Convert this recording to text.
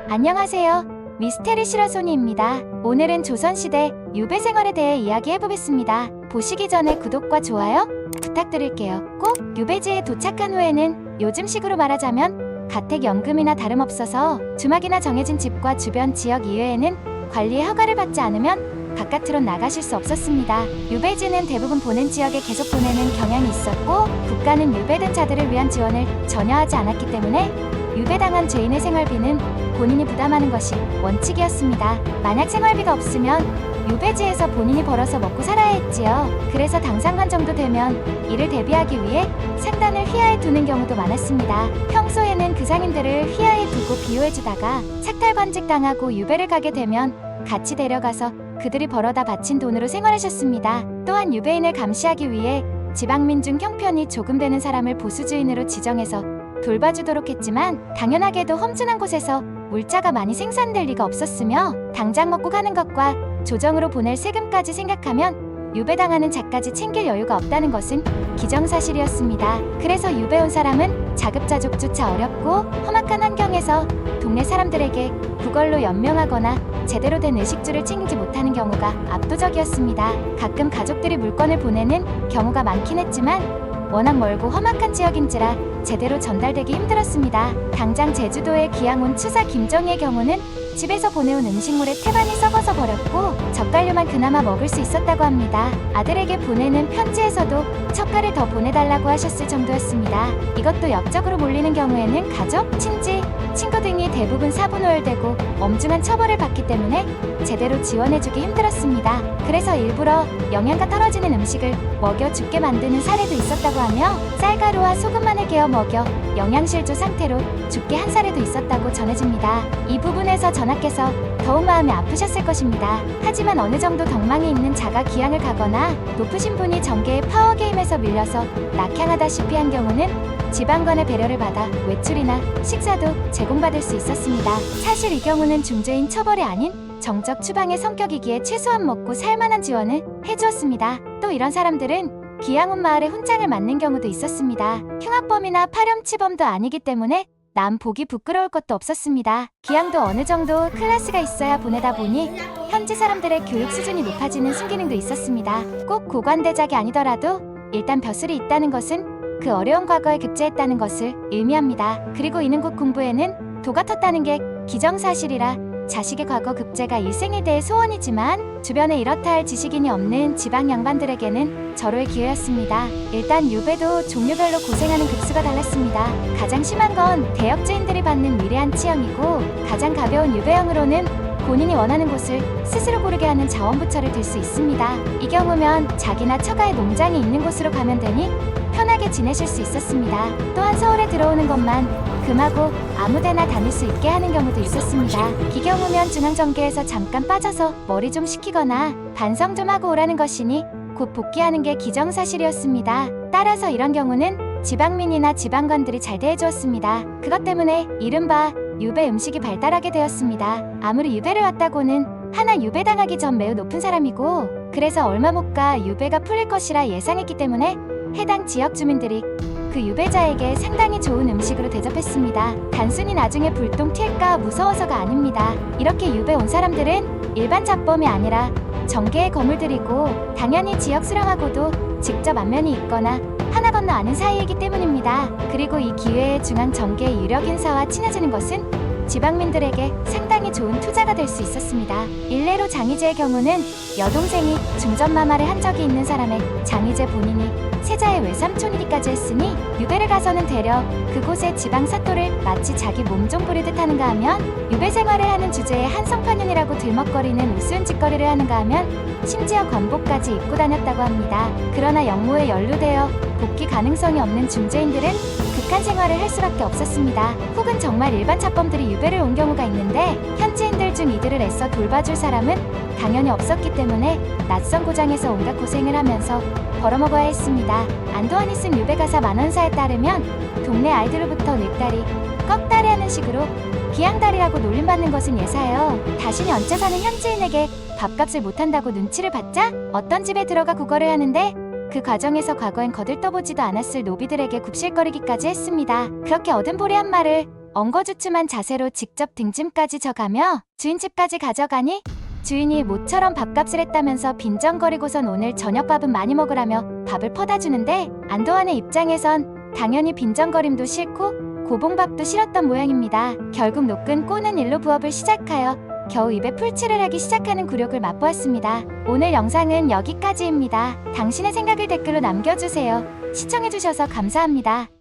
안녕하세요. 미스테리 실화소니입니다. 오늘은 조선시대 유배 생활에 대해 이야기해보겠습니다. 보시기 전에 구독과 좋아요 부탁드릴게요. 꼭 유배지에 도착한 후에는 요즘식으로 말하자면 가택연금이나 다름없어서 주막이나 정해진 집과 주변 지역 이외에는 관리의 허가를 받지 않으면 바깥으로 나가실 수 없었습니다. 유배지는 대부분 보낸 지역에 계속 보내는 경향이 있었고 국가는 유배된 자들을 위한 지원을 전혀 하지 않았기 때문에 유배당한 죄인의 생활비는 본인이 부담하는 것이 원칙이었습니다. 만약 생활비가 없으면 유배지에서 본인이 벌어서 먹고 살아야 했지요. 그래서 당상관 정도 되면 이를 대비하기 위해 상단을 휘하에 두는 경우도 많았습니다. 평소에는 그 상인들을 휘하에 두고 비호해주다가 삭탈관직 당하고 유배를 가게 되면 같이 데려가서 그들이 벌어다 바친 돈으로 생활하셨습니다. 또한 유배인을 감시하기 위해 지방민 중 형편이 조금 되는 사람을 보수주인으로 지정해서 돌봐주도록 했지만 당연하게도 험준한 곳에서 물자가 많이 생산될 리가 없었으며 당장 먹고 가는 것과 조정으로 보낼 세금까지 생각하면 유배당하는 자까지 챙길 여유가 없다는 것은 기정사실이었습니다. 그래서 유배 온 사람은 자급자족조차 어렵고 험악한 환경에서 동네 사람들에게 구걸로 연명하거나 제대로 된 의식주를 챙기지 못하는 경우가 압도적이었습니다. 가끔 가족들이 물건을 보내는 경우가 많긴 했지만 워낙 멀고 험악한 지역인지라 제대로 전달되기 힘들었습니다. 당장 제주도에 기양 온 추사 김정희의 경우는 집에서 보내온 음식물에 태반이 썩어서 버렸고 젓갈류만 그나마 먹을 수 있었다고 합니다. 아들에게 보내는 편지에서도 젓갈을 더 보내달라고 하셨을 정도였습니다. 이것도 역적으로 몰리는 경우에는 가족, 친지, 친구 등이 대부분 사분오열되고 엄중한 처벌을 받기 때문에 제대로 지원해주기 힘들었습니다. 그래서 일부러 영양가 떨어지는 음식을 먹여 죽게 만드는 사례도 있었다고 하며 쌀가루와 소금만을 개어 먹여 영양실조 상태로 죽게 한 사례도 있었다고 전해집니다. 이 부분에서 전하께서 더욱 마음이 아프셨을 것입니다. 하지만 어느 정도 덕망이 있는 자가 기양을 가거나 높으신 분이 정계의 파워게임에서 밀려서 낙향하다시피 한 경우는 지방관의 배려를 받아 외출이나 식사도 제공받을 수 있었습니다. 사실 이 경우는 중죄인 처벌이 아닌 정적 추방의 성격이기에 최소한 먹고 살만한 지원을 해주었습니다. 또 이런 사람들은 기양 온 마을에 훈장을 맞는 경우도 있었습니다. 흉악범이나 파렴치범도 아니기 때문에 남 보기 부끄러울 것도 없었습니다. 기양도 어느 정도 클래스가 있어야 보내다 보니 현지 사람들의 교육 수준이 높아지는 순기능도 있었습니다. 꼭 고관대작이 아니더라도 일단 벼슬이 있다는 것은 그 어려운 과거에 급제했다는 것을 의미합니다. 그리고 이는 곧 공부에는 도가 텄다는 게 기정사실이라 자식의 과거 급제가 일생일대의 소원이지만 주변에 이렇다 할 지식인이 없는 지방 양반들에게는 절호의 기회였습니다. 일단 유배도 종류별로 고생하는 급수가 달랐습니다. 가장 심한 건 대역죄인들이 받는 미래한 치형이고 가장 가벼운 유배형으로는 본인이 원하는 곳을 스스로 고르게 하는 자원부처를 들 수 있습니다. 이 경우면 자기나 처가의 농장이 있는 곳으로 가면 되니 편하게 지내실 수 있었습니다. 또한 서울에 들어오는 것만 금하고 아무데나 다닐 수 있게 하는 경우도 있었습니다. 이 경우면 중앙정계에서 잠깐 빠져서 머리 좀 식히거나 반성 좀 하고 오라는 것이니 곧 복귀하는 게 기정사실이었습니다. 따라서 이런 경우는 지방민이나 지방관들이 잘 대해주었습니다. 그것 때문에 이른바 유배 음식이 발달하게 되었습니다. 아무리 유배를 왔다고는 하나 유배당하기 전 매우 높은 사람이고 그래서 얼마 못 가 유배가 풀릴 것이라 예상했기 때문에 해당 지역 주민들이 그 유배자에게 상당히 좋은 음식으로 대접했습니다. 단순히 나중에 불똥 튈까 무서워서가 아닙니다. 이렇게 유배 온 사람들은 일반 잡범이 아니라 정계의 거물들이고 당연히 지역 수령하고도 직접 안면이 있거나 하나 건너 아는 사이이기 때문입니다. 그리고 이 기회에 중앙 정계의 유력 인사와 친해지는 것은 지방민들에게 상당히 좋은 투자가 될 수 있었습니다. 일례로 장희재의 경우는 여동생이 중전마마를 한 적이 있는 사람의 장희재 본인이 세자의 외삼촌이기까지 했으니 유배를 가서는 되려 그곳의 지방 사또를 마치 자기 몸 좀 부리듯 하는가 하면 유배 생활을 하는 주제에 한성판윤이라고 들먹거리는 우스운 짓거리를 하는가 하면 심지어 관복까지 입고 다녔다고 합니다. 그러나 영모에 연루되어 복귀 가능성이 없는 중죄인들은 극한 생활을 할 수밖에 없었습니다. 혹은 정말 일반 잡범들이 유배를 온 경우가 있는데 현지인들 중 이들을 애써 돌봐줄 사람은 당연히 없었기 때문에 낯선 고장에서 온갖 고생을 하면서 벌어먹어야 했습니다. 안도환이 쓴 유배가사 만원사에 따르면 동네 아이들로부터 늙다리, 꺽다리 하는 식으로 기양다리라고 놀림받는 것은 예사예요. 다시는 얹혀 사는 현지인에게 밥값을 못한다고 눈치를 받자 어떤 집에 들어가 구걸을 하는데 그 과정에서 과거엔 거들떠보지도 않았을 노비들에게 굽실거리기까지 했습니다. 그렇게 얻은 보리 한 말을 엉거주춤한 자세로 직접 등짐까지 져가며 주인 집까지 가져가니 주인이 모처럼 밥값을 했다면서 빈정거리고선 오늘 저녁밥은 많이 먹으라며 밥을 퍼다 주는데 안도환의 입장에선 당연히 빈정거림도 싫고 고봉밥도 싫었던 모양입니다. 결국 노끈 꼬는 일로 부업을 시작하여 겨우 입에 풀칠을 하기 시작하는 굴욕을 맛보았습니다. 오늘 영상은 여기까지입니다. 당신의 생각을 댓글로 남겨주세요. 시청해주셔서 감사합니다.